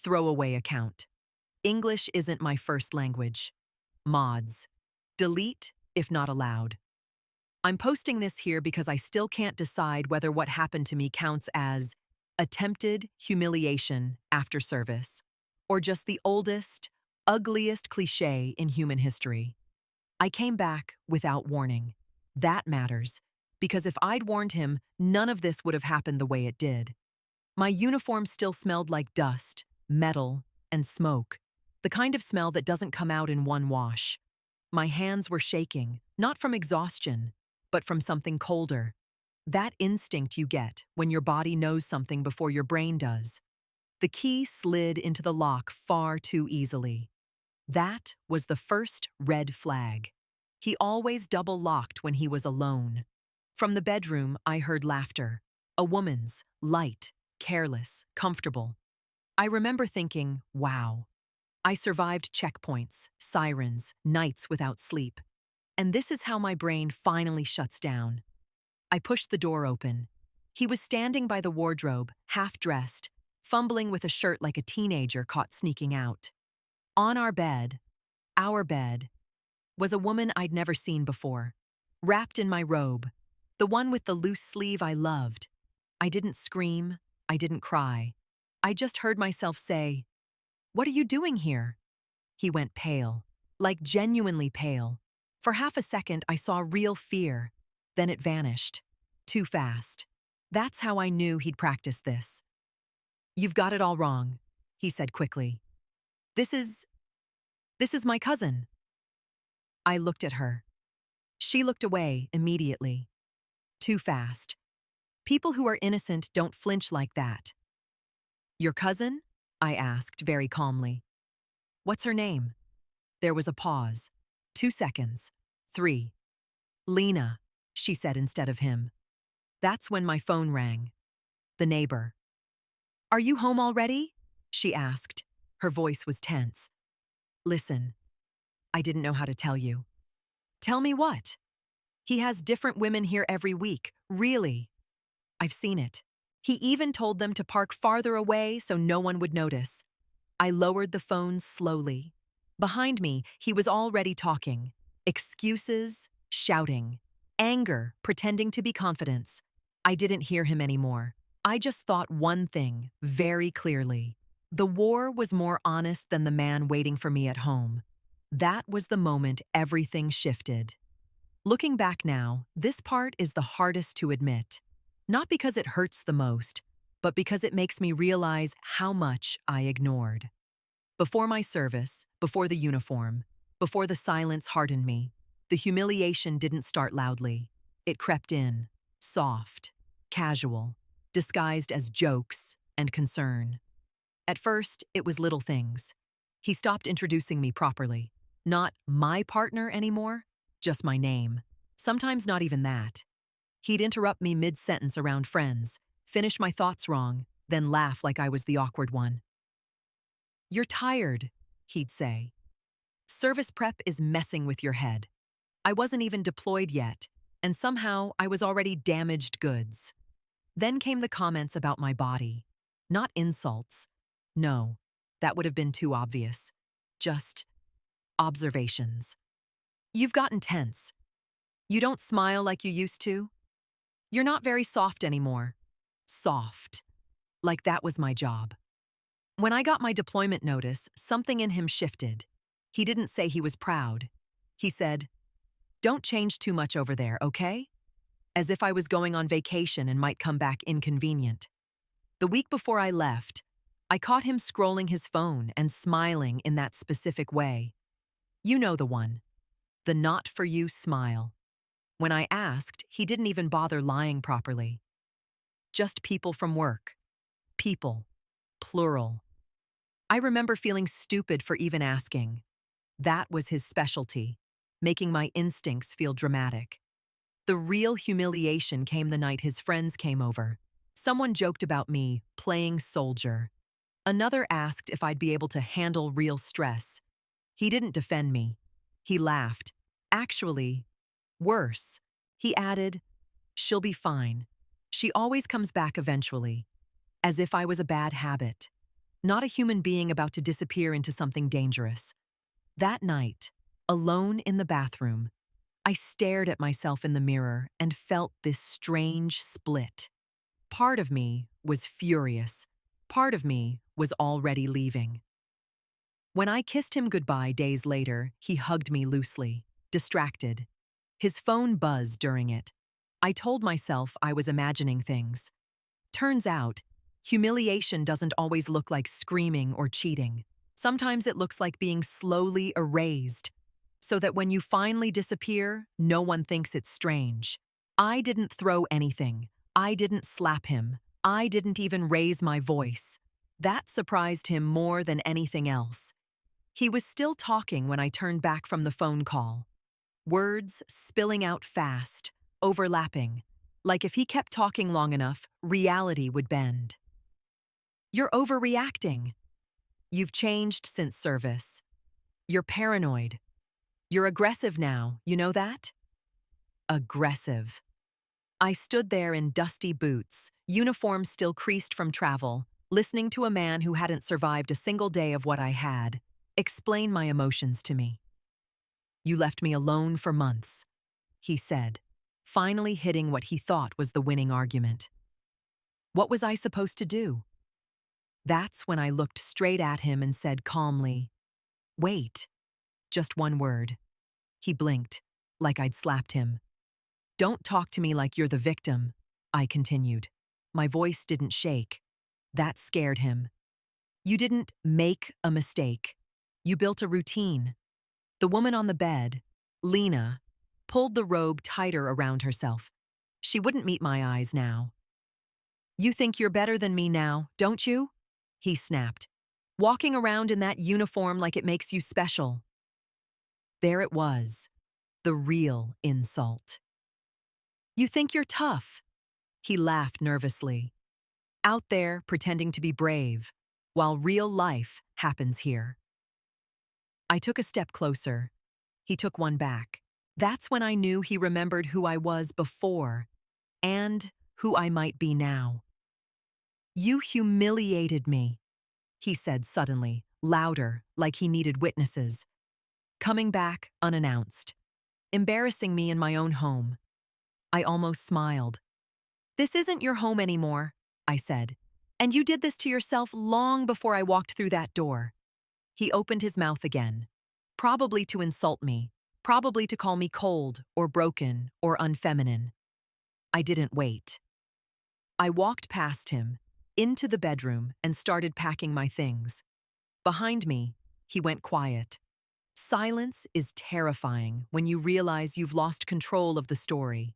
Throwaway account. English isn't my first language. Mods. Delete if not allowed. I'm posting this here because I still can't decide whether what happened to me counts as attempted humiliation after service, or just the oldest, ugliest cliche in human history. I came back without warning. That matters, because if I'd warned him, none of this would have happened the way it did. My uniform still smelled like dust, metal, and smoke, the kind of smell that doesn't come out in one wash. My hands were shaking, not from exhaustion, but from something colder. That instinct you get when your body knows something before your brain does. The key slid into the lock far too easily. That was the first red flag. He always double-locked when he was alone. From the bedroom, I heard laughter. A woman's, light, careless, comfortable. I remember thinking, wow. I survived checkpoints, sirens, nights without sleep. And this is how my brain finally shuts down. I pushed the door open. He was standing by the wardrobe, half-dressed, fumbling with a shirt like a teenager caught sneaking out. On our bed, was a woman I'd never seen before, wrapped in my robe, the one with the loose sleeve I loved. I didn't scream, I didn't cry. I just heard myself say, "What are you doing here?" He went pale, like genuinely pale. For half a second, I saw real fear. Then it vanished. Too fast. That's how I knew he'd practiced this. "You've got it all wrong," he said quickly. This is my cousin." I looked at her. She looked away immediately. Too fast. People who are innocent don't flinch like that. "Your cousin?" I asked very calmly. "What's her name?" There was a pause. 2 seconds. 3. "Lena," she said instead of him. That's when my phone rang. The neighbor. "Are you home already?" she asked. Her voice was tense. "Listen, I didn't know how to tell you." "Tell me what?" "He has different women here every week, really." "I've seen it. He even told them to park farther away so no one would notice." I lowered the phone slowly. Behind me, he was already talking. Excuses, shouting. Anger, pretending to be confidence. I didn't hear him anymore. I just thought one thing, very clearly. The war was more honest than the man waiting for me at home. That was the moment everything shifted. Looking back now, this part is the hardest to admit. Not because it hurts the most, but because it makes me realize how much I ignored. Before my service, before the uniform, before the silence hardened me, the humiliation didn't start loudly. It crept in, soft, casual, disguised as jokes and concern. At first, it was little things. He stopped introducing me properly. Not my partner anymore, just my name. Sometimes not even that. He'd interrupt me mid-sentence around friends, finish my thoughts wrong, then laugh like I was the awkward one. "You're tired," he'd say. "Service prep is messing with your head." I wasn't even deployed yet, and somehow I was already damaged goods. Then came the comments about my body. Not insults. No, that would have been too obvious. Just observations. "You've gotten tense. You don't smile like you used to. You're not very soft anymore." Soft. Like that was my job. When I got my deployment notice, something in him shifted. He didn't say he was proud. He said, "Don't change too much over there, okay?" As if I was going on vacation and might come back inconvenient. The week before I left, I caught him scrolling his phone and smiling in that specific way. You know the one. The not-for-you smile. When I asked, he didn't even bother lying properly. "Just people from work." People. Plural. I remember feeling stupid for even asking. That was his specialty, making my instincts feel dramatic. The real humiliation came the night his friends came over. Someone joked about me playing soldier. Another asked if I'd be able to handle real stress. He didn't defend me. He laughed. Actually, worse. He added, "She'll be fine. She always comes back eventually." As if I was a bad habit. not a human being about to disappear into something dangerous. That night, alone in the bathroom, I stared at myself in the mirror and felt this strange split. Part of me was furious. Part of me was already leaving. When I kissed him goodbye days later, he hugged me loosely, distracted. His phone buzzed during it. I told myself I was imagining things. Turns out, humiliation doesn't always look like screaming or cheating. Sometimes it looks like being slowly erased, so that when you finally disappear, no one thinks it's strange. I didn't throw anything. I didn't slap him. I didn't even raise my voice. That surprised him more than anything else. He was still talking when I turned back from the phone call. Words spilling out fast, overlapping, like if he kept talking long enough, reality would bend. You're overreacting. You've changed since service. You're paranoid. You're aggressive now, you know that? Aggressive. I stood there in dusty boots, uniform still creased from travel, listening to a man who hadn't survived a single day of what I had explain my emotions to me. You left me alone for months, he said, finally hitting what he thought was the winning argument. What was I supposed to do? That's when I looked straight at him and said calmly, "Wait." Just one word. He blinked, like I'd slapped him. "Don't talk to me like you're the victim," I continued. My voice didn't shake. That scared him. "You didn't make a mistake. You built a routine." The woman on the bed, Lena, pulled the robe tighter around herself. She wouldn't meet my eyes now. "You think you're better than me now, don't you?" he snapped, "walking around in that uniform like it makes you special." There it was, the real insult. "You think you're tough?" He laughed nervously. "Out there pretending to be brave, while real life happens here." I took a step closer. He took one back. That's when I knew he remembered who I was before and who I might be now. "You humiliated me," he said suddenly, louder, like he needed witnesses. "Coming back unannounced. Embarrassing me in my own home." I almost smiled. "This isn't your home anymore," I said. "And you did this to yourself long before I walked through that door." He opened his mouth again, probably to insult me, probably to call me cold or broken or unfeminine. I didn't wait. I walked past him, into the bedroom, and started packing my things. Behind me, he went quiet. Silence is terrifying when you realize you've lost control of the story.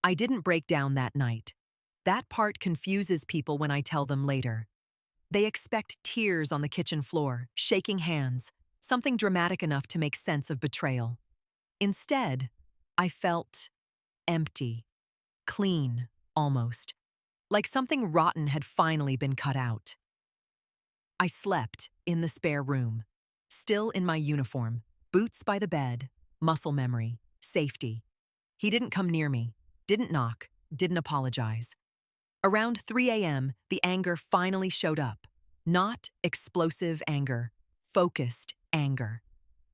I didn't break down that night. That part confuses people when I tell them later. They expect tears on the kitchen floor, shaking hands, something dramatic enough to make sense of betrayal. Instead, I felt empty, clean, almost, like something rotten had finally been cut out. I slept in the spare room, still in my uniform, boots by the bed, muscle memory, safety. He didn't come near me, didn't knock, didn't apologize. Around 3 a.m., the anger finally showed up. Not explosive anger, focused anger.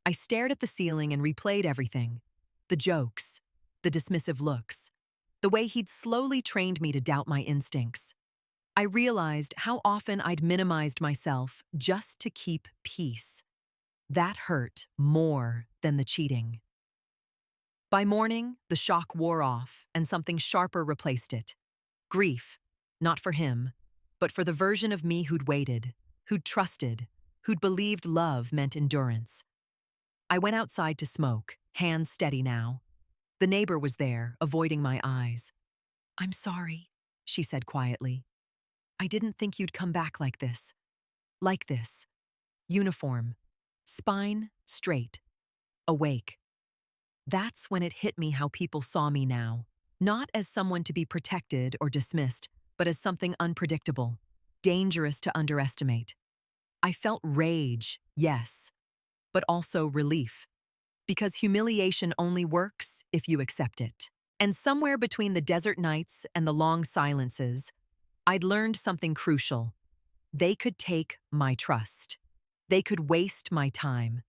I stared at the ceiling and replayed everything. The jokes, the dismissive looks, the way he'd slowly trained me to doubt my instincts. I realized how often I'd minimized myself just to keep peace. That hurt more than the cheating. By morning, the shock wore off and something sharper replaced it. Grief, not for him, but for the version of me who'd waited, who'd trusted, who'd believed love meant endurance. I went outside to smoke, hands steady now. The neighbor was there, avoiding my eyes. "I'm sorry," she said quietly. "I didn't think you'd come back like this. Like this. Uniform. Spine straight. Awake." That's when it hit me how people saw me now. Not as someone to be protected or dismissed, but as something unpredictable, dangerous to underestimate. I felt rage, yes, but also relief. Because humiliation only works if you accept it. And somewhere between the desert nights and the long silences, I'd learned something crucial. They could take my trust. They could waste my time.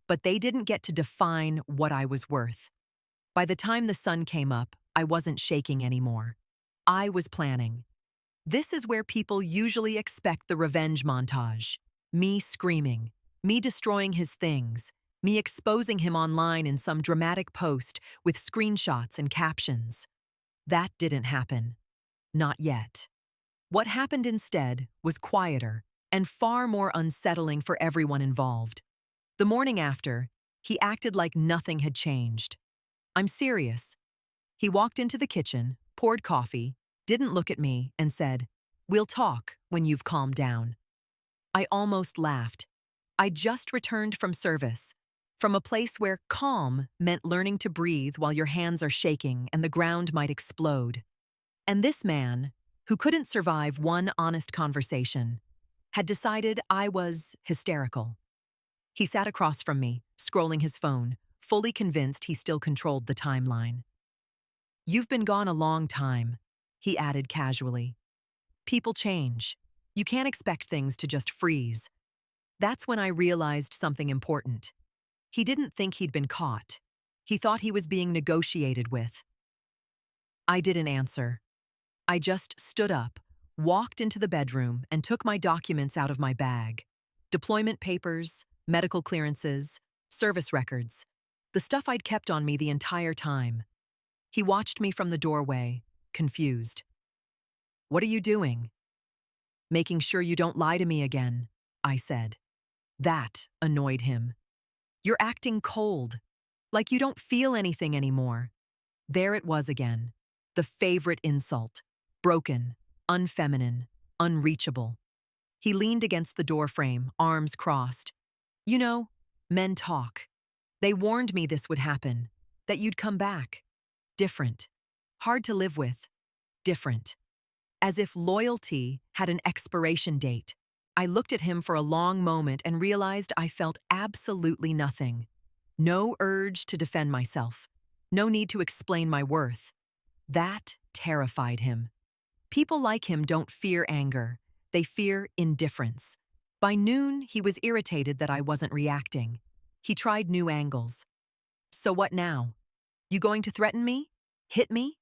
But they didn't get to define what I was worth. By the time the sun came up, I wasn't shaking anymore. I was planning. This is where people usually expect the revenge montage. Me screaming, me destroying his things, me exposing him online in some dramatic post with screenshots and captions. That didn't happen. Not yet. What happened instead was quieter and far more unsettling for everyone involved. The morning after, he acted like nothing had changed. I'm serious. He walked into the kitchen, poured coffee, didn't look at me, and said, "We'll talk when you've calmed down." I almost laughed. I just returned from service, from a place where calm meant learning to breathe while your hands are shaking and the ground might explode. And this man, who couldn't survive one honest conversation, had decided I was hysterical. He sat across from me, scrolling his phone, fully convinced he still controlled the timeline. "You've been gone a long time," he added casually. "People change. You can't expect things to just freeze." That's when I realized something important. He didn't think he'd been caught. He thought he was being negotiated with. I didn't answer. I just stood up, walked into the bedroom, and took my documents out of my bag. Deployment papers, medical clearances, service records, the stuff I'd kept on me the entire time. He watched me from the doorway, confused. "What are you doing?" "Making sure you don't lie to me again," I said. That annoyed him. "You're acting cold, like you don't feel anything anymore." There it was again, the favorite insult. Broken, unfeminine, unreachable. He leaned against the doorframe, arms crossed. "You know, men talk. They warned me this would happen, that you'd come back. Different. Hard to live with. Different." As if loyalty had an expiration date, I looked at him for a long moment and realized I felt absolutely nothing. No urge to defend myself. No need to explain my worth. That terrified him. People like him don't fear anger. They fear indifference. By noon, he was irritated that I wasn't reacting. He tried new angles. "So what now? You going to threaten me? Hit me?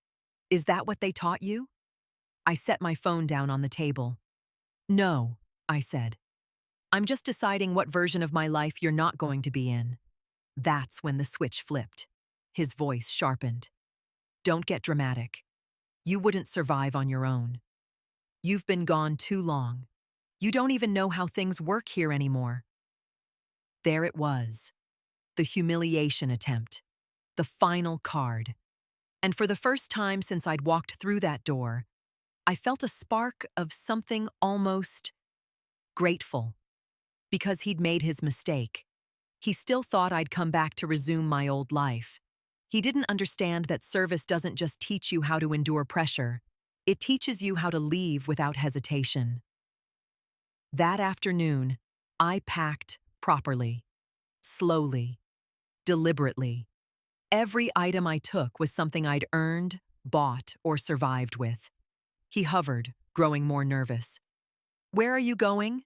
Is that what they taught you?" I set my phone down on the table. "No," I said. "I'm just deciding what version of my life you're not going to be in." That's when the switch flipped. His voice sharpened. "Don't get dramatic. You wouldn't survive on your own. You've been gone too long. You don't even know how things work here anymore." There it was. The humiliation attempt. The final card. And for the first time since I'd walked through that door, I felt a spark of something almost grateful. Because he'd made his mistake. He still thought I'd come back to resume my old life. He didn't understand that service doesn't just teach you how to endure pressure. It teaches you how to leave without hesitation. That afternoon, I packed properly, slowly, deliberately. Every item I took was something I'd earned, bought, or survived with. He hovered, growing more nervous. "Where are you going?"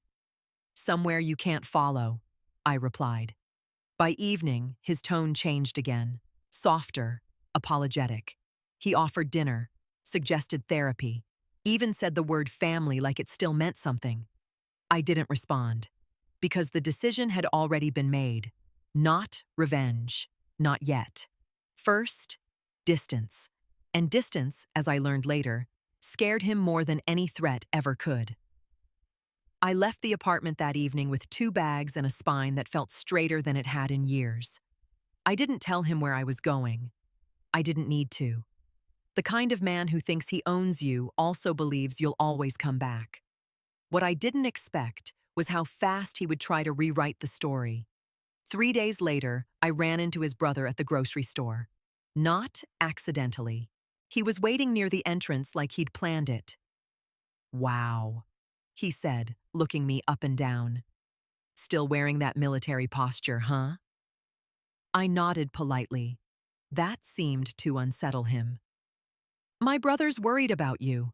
"Somewhere you can't follow," I replied. By evening, his tone changed again, softer, apologetic. He offered dinner, suggested therapy, even said the word family like it still meant something. I didn't respond, because the decision had already been made. Not revenge, not yet. First, distance. And distance, as I learned later, scared him more than any threat ever could. I left the apartment that evening with 2 bags and a spine that felt straighter than it had in years. I didn't tell him where I was going. I didn't need to. The kind of man who thinks he owns you also believes you'll always come back. What I didn't expect was how fast he would try to rewrite the story. 3 days later, I ran into his brother at the grocery store. Not accidentally. He was waiting near the entrance like he'd planned it. "Wow," he said, looking me up and down. "Still wearing that military posture, huh?" I nodded politely. That seemed to unsettle him. "My brother's worried about you."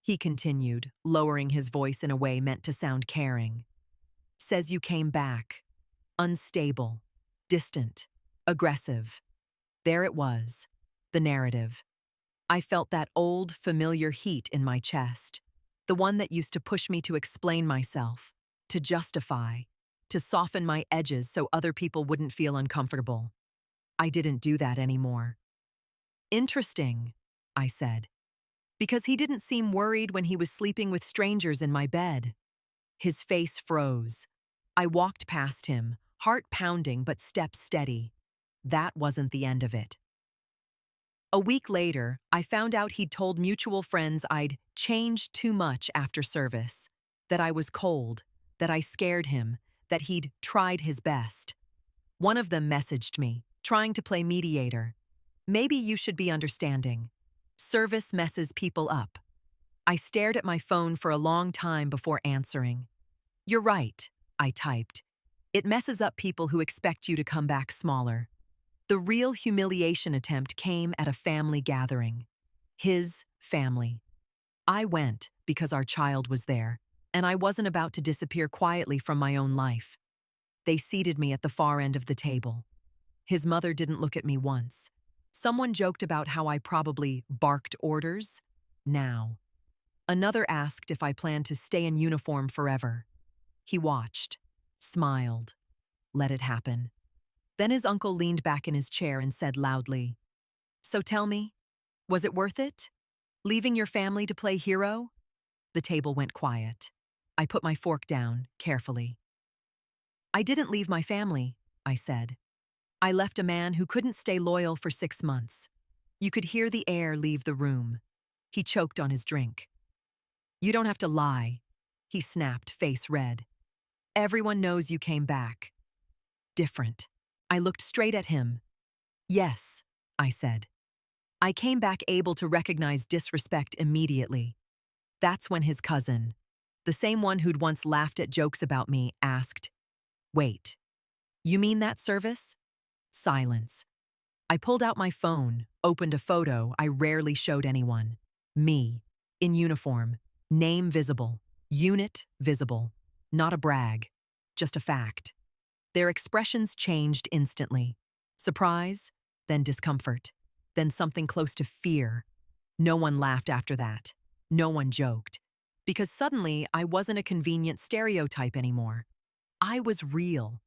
He continued, lowering his voice in a way meant to sound caring. Says you came back. Unstable. Distant. Aggressive. There it was. The narrative. I felt that old, familiar heat in my chest. The one that used to push me to explain myself, to justify, to soften my edges so other people wouldn't feel uncomfortable. I didn't do that anymore. Interesting, I said, because he didn't seem worried when he was sleeping with strangers in my bed. His face froze. I walked past him, heart pounding but steps steady. That wasn't the end of it. A week later, I found out he'd told mutual friends I'd changed too much after service, that I was cold, that I scared him, that he'd tried his best. One of them messaged me, trying to play mediator. Maybe you should be understanding. Service messes people up. I stared at my phone for a long time before answering. You're right, I typed. It messes up people who expect you to come back smaller. The real humiliation attempt came at a family gathering. His family. I went because our child was there, and I wasn't about to disappear quietly from my own life. They seated me at the far end of the table. His mother didn't look at me once. Someone joked about how I probably barked orders. Now. Another asked if I planned to stay in uniform forever. He watched, smiled, let it happen. Then his uncle leaned back in his chair and said loudly, "So tell me, was it worth it? Leaving your family to play hero?" The table went quiet. I put my fork down, carefully. I didn't leave my family, I said. I left a man who couldn't stay loyal for 6 months. You could hear the air leave the room. He choked on his drink. You don't have to lie, he snapped, face red. Everyone knows you came back. Different. I looked straight at him. Yes, I said. I came back able to recognize disrespect immediately. That's when his cousin, the same one who'd once laughed at jokes about me, asked, "Wait, you mean that service?" Silence. I pulled out my phone, opened a photo I rarely showed anyone. Me, in uniform, name visible, unit visible. Not a brag, just a fact. Their expressions changed instantly. Surprise, then discomfort, then something close to fear. No one laughed after that. No one joked. Because suddenly I wasn't a convenient stereotype anymore. I was real.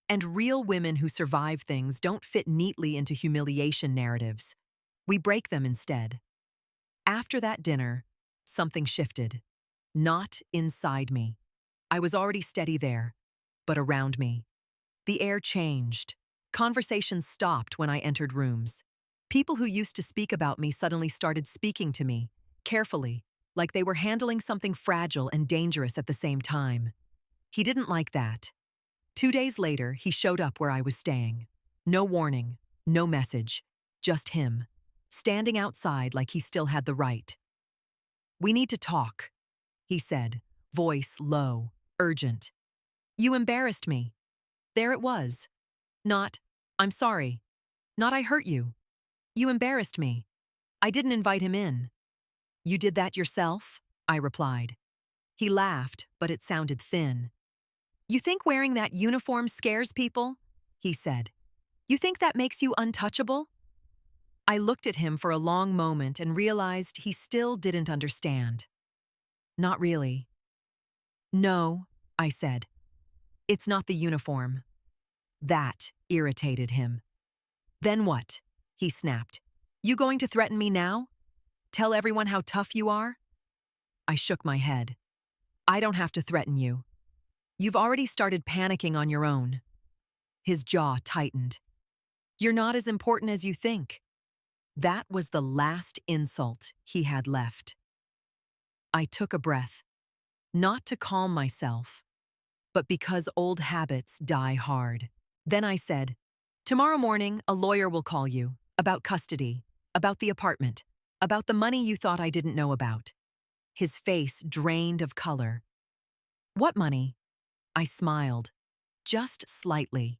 And real women who survive things don't fit neatly into humiliation narratives. We break them instead. After that dinner, something shifted. Not inside me. I was already steady there, but around me. The air changed. Conversations stopped when I entered rooms. People who used to speak about me suddenly started speaking to me, carefully, like they were handling something fragile and dangerous at the same time. He didn't like that. 2 days later, he showed up where I was staying. No warning, no message, just him, standing outside like he still had the right. We need to talk, he said, voice low, urgent. You embarrassed me. There it was. Not, I'm sorry. Not I hurt you. You embarrassed me. I didn't invite him in. You did that yourself? I replied. He laughed, but it sounded thin. You think wearing that uniform scares people? He said. You think that makes you untouchable? I looked at him for a long moment and realized he still didn't understand. Not really. No, I said. It's not the uniform. That irritated him. Then what? He snapped. You going to threaten me now? Tell everyone how tough you are? I shook my head. I don't have to threaten you. You've already started panicking on your own. His jaw tightened. You're not as important as you think. That was the last insult he had left. I took a breath, not to calm myself, but because old habits die hard. Then I said, tomorrow morning, a lawyer will call you, about custody, about the apartment, about the money you thought I didn't know about. His face drained of color. What money? I smiled, just slightly.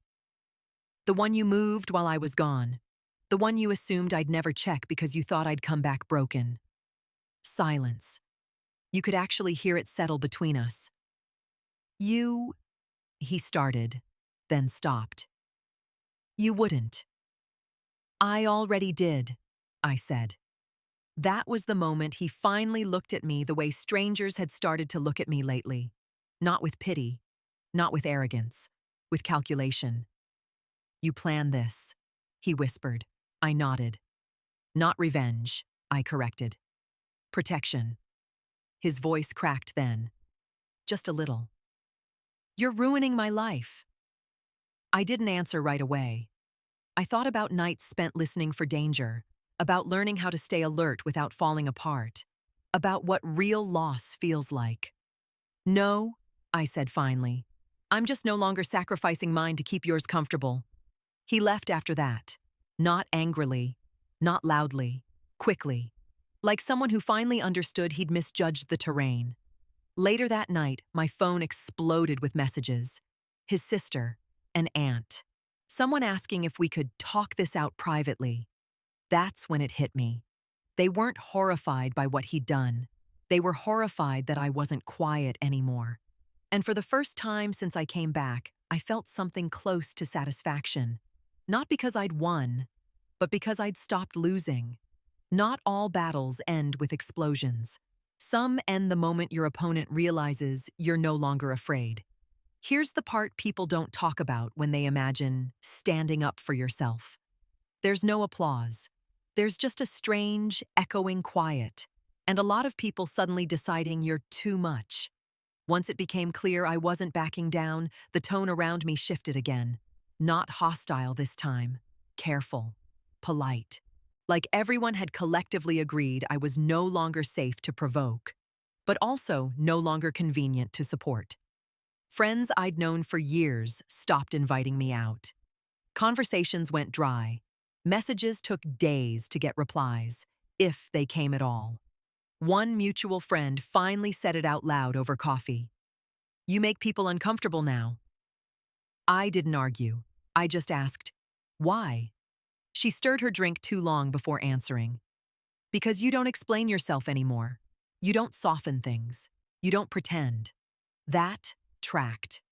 The one you moved while I was gone. The one you assumed I'd never check because you thought I'd come back broken. Silence. You could actually hear it settle between us. You, he started, then stopped. You wouldn't. I already did, I said. That was the moment he finally looked at me the way strangers had started to look at me lately. Not with pity, not with arrogance, with calculation. You plan this, he whispered. I nodded. Not revenge, I corrected. Protection. His voice cracked then. Just a little. You're ruining my life. I didn't answer right away. I thought about nights spent listening for danger, about learning how to stay alert without falling apart, about what real loss feels like. No, I said finally. I'm just no longer sacrificing mine to keep yours comfortable. He left after that. Not angrily, not loudly, quickly. Like someone who finally understood he'd misjudged the terrain. Later that night, my phone exploded with messages. His sister, an aunt. Someone asking if we could talk this out privately. That's when it hit me. They weren't horrified by what he'd done. They were horrified that I wasn't quiet anymore. And for the first time since I came back, I felt something close to satisfaction. Not because I'd won, but because I'd stopped losing. Not all battles end with explosions. Some end the moment your opponent realizes you're no longer afraid. Here's the part people don't talk about when they imagine standing up for yourself. There's no applause. There's just a strange, echoing quiet, and a lot of people suddenly deciding you're too much. Once it became clear I wasn't backing down, the tone around me shifted again. Not hostile this time. Careful. Polite. Like everyone had collectively agreed I was no longer safe to provoke, but also no longer convenient to support. Friends I'd known for years stopped inviting me out. Conversations went dry. Messages took days to get replies, if they came at all. One mutual friend finally said it out loud over coffee. You make people uncomfortable now. I didn't argue. I just asked, why? She stirred her drink too long before answering. Because you don't explain yourself anymore. You don't soften things. You don't pretend. That tracked.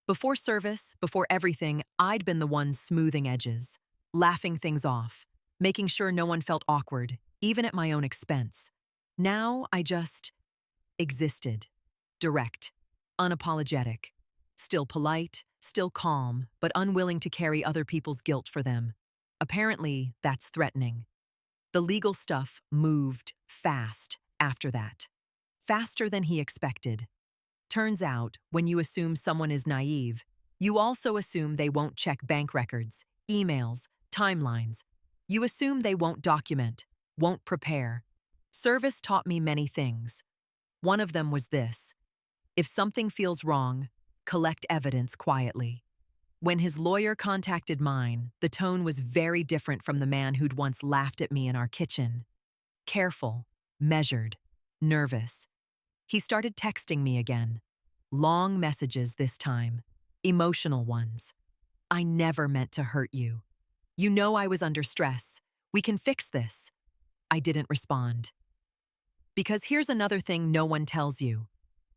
Before service, before everything, I'd been the one smoothing edges, laughing things off, making sure no one felt awkward, even at my own expense. Now I just existed. Direct. Unapologetic. Still polite, still calm, but unwilling to carry other people's guilt for them. Apparently, that's threatening. The legal stuff moved fast after that. Faster than he expected. Turns out, when you assume someone is naive, you also assume they won't check bank records, emails, timelines. You assume they won't document, won't prepare. Service taught me many things. One of them was this. If something feels wrong, collect evidence quietly. When his lawyer contacted mine, the tone was very different from the man who'd once laughed at me in our kitchen. Careful, measured, nervous. He started texting me again. Long messages this time. Emotional ones. I never meant to hurt you. You know I was under stress. We can fix this. I didn't respond. Because here's another thing no one tells you.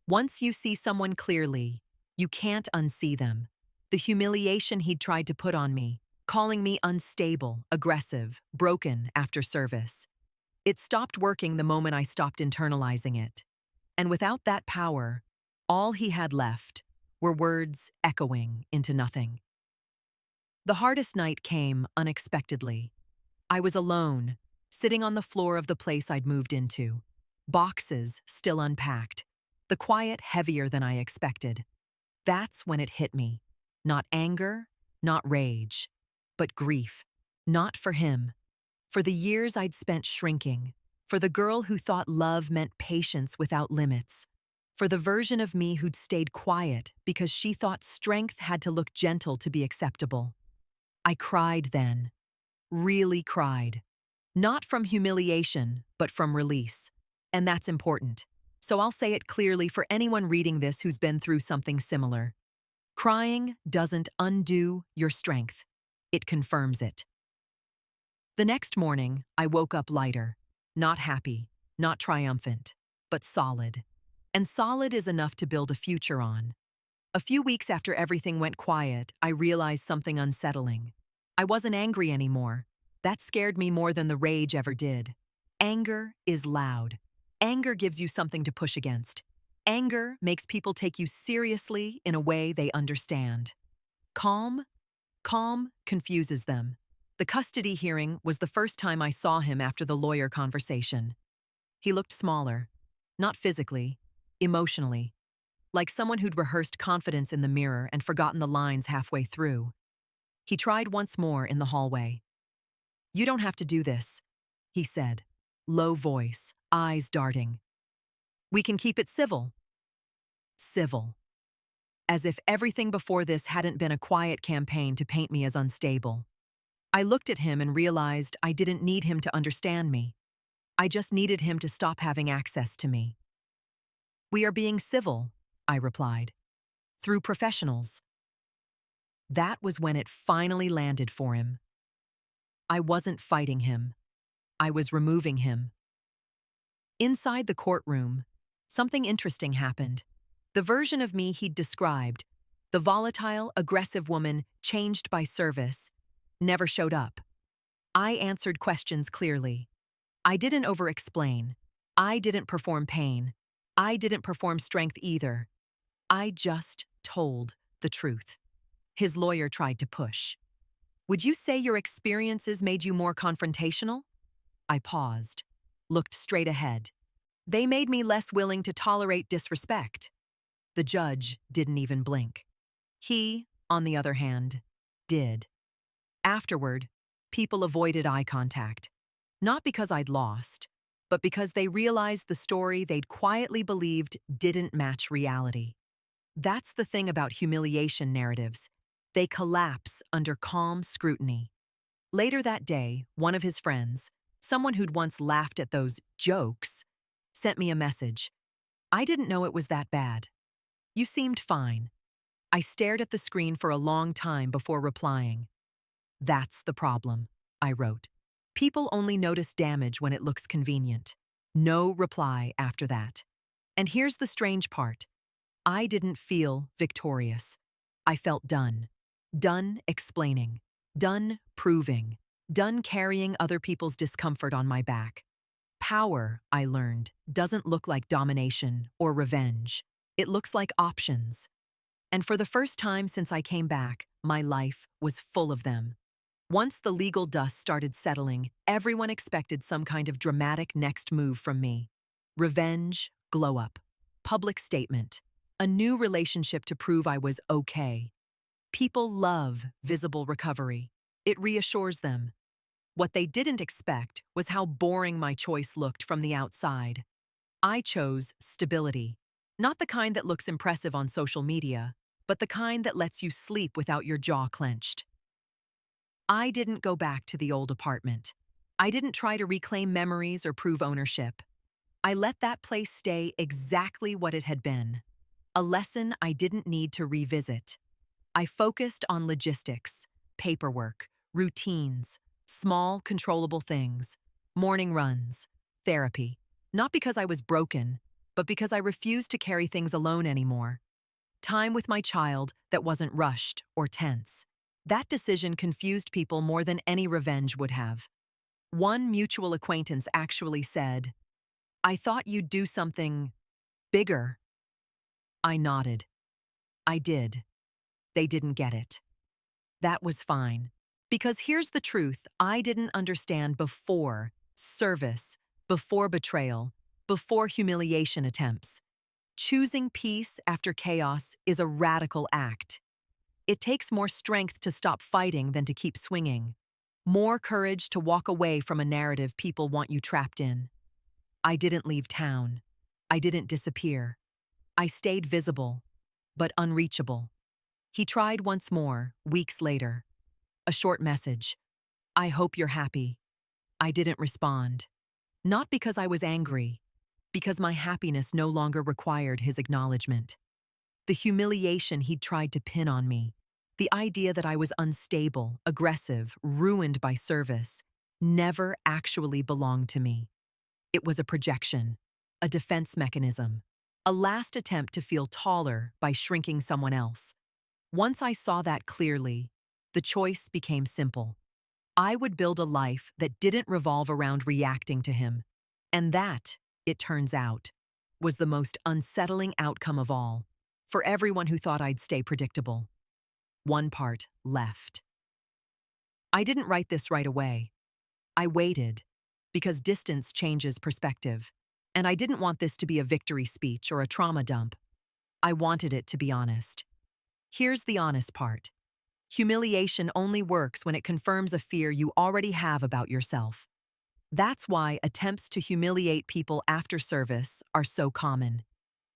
Once you see someone clearly, you can't unsee them. The humiliation he'd tried to put on me, calling me unstable, aggressive, broken after service. It stopped working the moment I stopped internalizing it. And without that power, all he had left were words echoing into nothing. The hardest night came unexpectedly. I was alone, sitting on the floor of the place I'd moved into. Boxes still unpacked. The quiet heavier than I expected. That's when it hit me. Not anger, not rage, but grief. Not for him. For the years I'd spent shrinking. For the girl who thought love meant patience without limits. For the version of me who'd stayed quiet because she thought strength had to look gentle to be acceptable. I cried then. Really cried. Not from humiliation, but from release. And that's important. So I'll say it clearly for anyone reading this who's been through something similar. Crying doesn't undo your strength. It confirms it. The next morning, I woke up lighter. Not happy, not triumphant, but solid. And solid is enough to build a future on. A few weeks after everything went quiet, I realized something unsettling. I wasn't angry anymore. That scared me more than the rage ever did. Anger is loud. Anger gives you something to push against. Anger makes people take you seriously in a way they understand. Calm? Calm confuses them. The custody hearing was the first time I saw him after the lawyer conversation. He looked smaller. Not physically, emotionally. Like someone who'd rehearsed confidence in the mirror and forgotten the lines halfway through. He tried once more in the hallway. "You don't have to do this," he said. Low voice, eyes darting. "We can keep it civil." Civil. As if everything before this hadn't been a quiet campaign to paint me as unstable. I looked at him and realized I didn't need him to understand me. I just needed him to stop having access to me. "We are being civil," I replied. "Through professionals." That was when it finally landed for him. I wasn't fighting him. I was removing him. Inside the courtroom, something interesting happened. The version of me he'd described, the volatile, aggressive woman changed by service, never showed up. I answered questions clearly. I didn't over-explain. I didn't perform pain. I didn't perform strength either. I just told the truth. His lawyer tried to push. "Would you say your experiences made you more confrontational?" I paused, looked straight ahead. "They made me less willing to tolerate disrespect." The judge didn't even blink. He, on the other hand, did. Afterward, people avoided eye contact. Not because I'd lost, but because they realized the story they'd quietly believed didn't match reality. That's the thing about humiliation narratives. They collapse under calm scrutiny. Later that day, one of his friends, someone who'd once laughed at those jokes, sent me a message. "I didn't know it was that bad. You seemed fine." I stared at the screen for a long time before replying. "That's the problem," I wrote. "People only notice damage when it looks convenient." No reply after that. And here's the strange part. I didn't feel victorious. I felt done. Done explaining. Done proving. Done carrying other people's discomfort on my back. Power, I learned, doesn't look like domination or revenge. It looks like options. And for the first time since I came back, my life was full of them. Once the legal dust started settling, everyone expected some kind of dramatic next move from me. Revenge, glow up, public statement, a new relationship to prove I was okay. People love visible recovery. It reassures them. What they didn't expect was how boring my choice looked from the outside. I chose stability. Not the kind that looks impressive on social media, but the kind that lets you sleep without your jaw clenched. I didn't go back to the old apartment. I didn't try to reclaim memories or prove ownership. I let that place stay exactly what it had been. A lesson I didn't need to revisit. I focused on logistics, paperwork, routines, small, controllable things, morning runs, therapy. Not because I was broken, but because I refused to carry things alone anymore. Time with my child that wasn't rushed or tense. That decision confused people more than any revenge would have. One mutual acquaintance actually said, "I thought you'd do something bigger." I nodded. I did. They didn't get it. That was fine. Because here's the truth I didn't understand before service, before betrayal, before humiliation attempts. Choosing peace after chaos is a radical act. It takes more strength to stop fighting than to keep swinging. More courage to walk away from a narrative people want you trapped in. I didn't leave town. I didn't disappear. I stayed visible, but unreachable. He tried once more, weeks later. A short message. "I hope you're happy." I didn't respond. Not because I was angry, because my happiness no longer required his acknowledgement. The humiliation he'd tried to pin on me, the idea that I was unstable, aggressive, ruined by service, never actually belonged to me. It was a projection, a defense mechanism. A last attempt to feel taller by shrinking someone else. Once I saw that clearly, the choice became simple. I would build a life that didn't revolve around reacting to him. And that, it turns out, was the most unsettling outcome of all, for everyone who thought I'd stay predictable. One part left. I didn't write this right away. I waited, because distance changes perspective, and I didn't want this to be a victory speech or a trauma dump. I wanted it to be honest. Here's the honest part. Humiliation only works when it confirms a fear you already have about yourself. That's why attempts to humiliate people after service are so common.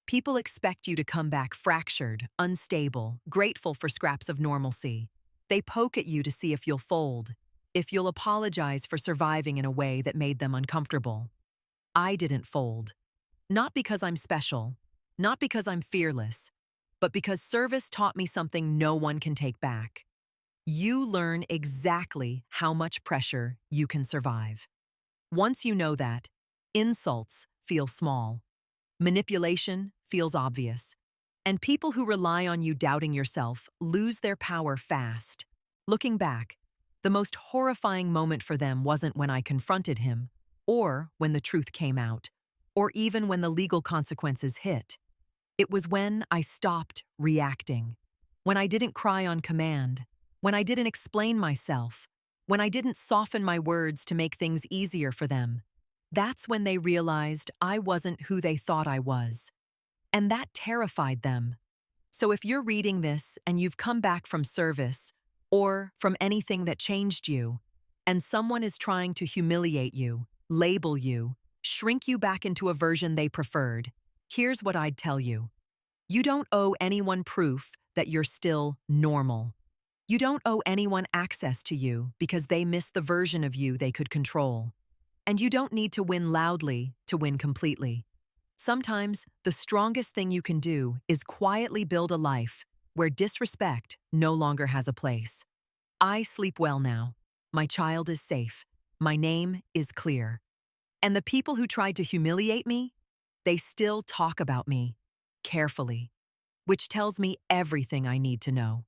People expect you to come back fractured, unstable, grateful for scraps of normalcy. They poke at you to see if you'll fold, if you'll apologize for surviving in a way that made them uncomfortable. I didn't fold. Not because I'm special, not because I'm fearless, but because service taught me something no one can take back. You learn exactly how much pressure you can survive. Once you know that, insults feel small, manipulation feels obvious, and people who rely on you doubting yourself lose their power fast. Looking back, the most horrifying moment for them wasn't when I confronted him, or when the truth came out, or even when the legal consequences hit. It was when I stopped reacting, when I didn't cry on command, when I didn't explain myself, when I didn't soften my words to make things easier for them. That's when they realized I wasn't who they thought I was. And that terrified them. So if you're reading this and you've come back from service, or from anything that changed you, and someone is trying to humiliate you, label you, shrink you back into a version they preferred, here's what I'd tell you. You don't owe anyone proof that you're still normal. You don't owe anyone access to you because they miss the version of you they could control. And you don't need to win loudly to win completely. Sometimes, the strongest thing you can do is quietly build a life where disrespect no longer has a place. I sleep well now. My child is safe. My name is clear. And the people who tried to humiliate me, they still talk about me, carefully, which tells me everything I need to know.